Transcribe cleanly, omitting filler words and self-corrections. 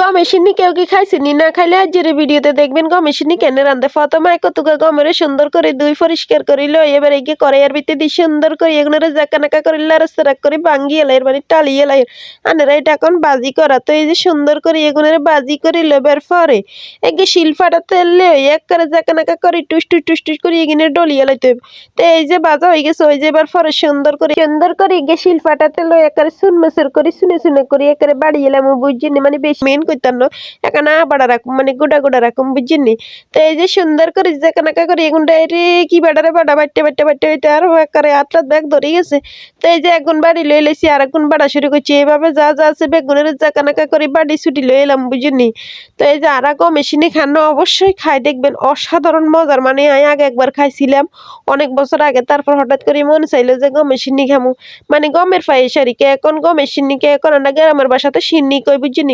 গমের সিন্নি কেউ কি খাইছেনি? না খাইলে আজকের ভিডিওতে দেখবেন গমের সিন্নি কেনে রান্ধে। প্রথমে কতগুলো গমেরে সুন্দর করে ধুই পরিষ্কার করে লই, এবার এই কড়াইয়ের ভিতরে দিয়ে সুন্দর করে এগুলোরে জাকানাকা করে লাড়াচাড়া করে ভাঙ্গিয়ে লাই, মানে টালিয়ে লাই। আনারা এটা এখন বাজি করা, তো এই যে সুন্দর করে এগুলোরে বাজি করে লইবার পরে এগে শিলফাটা তেল লই এক করে জাকানাকা করে টুস টুস টুস টুস করে এগিনে ডলিয়ে লাইতে হবে। তো এই যে বাজা হয়ে গেছে, ওই যে এবার পরে সুন্দর করে এগে শিলফাটাতে লই একেবারে শুন মেসের করে শুনে শুনে করে একেবারে বাড়িয়ে এলাম বুঝছেন, মানে বেশি মেন করতাম না, এখানে বাড়া রাখুম মানে গোটা গোটা রাখুম বুঝছেন। তো এই যে সুন্দর করে জাকানাকা করে এগুনটা রে কি বাড়ারে বাড়া বাড়তে বাড়তে বাড়তে হইতে আর একেবারে হাতটা ব্যাগ ধরে গেছে। তো এই যে একগুণ বাড়ি লই লাইছি আর একগুণ বাড়া শুরু করছি, এইভাবে যা যা আছে বেগুনের জাকানাকা করে বাড়ি ছুটি লই এলাম বুঝছেন। তো এই যে আর মেশিনে খানো অবশ্যই খাই দেখবেন, অসাধারণ মজার, মানে আমি আগে একবার খাইছিলাম অনেক বছর আগে, তারপর হঠাৎ করে মনে চাইলো যে গমের সিন্নি খামু, মানে গমের পায়েস আর কি। এখন গমের সিন্নিকে এখন আমরা গ্রামের বাসাতে সিন্নি কই বুঝছেন।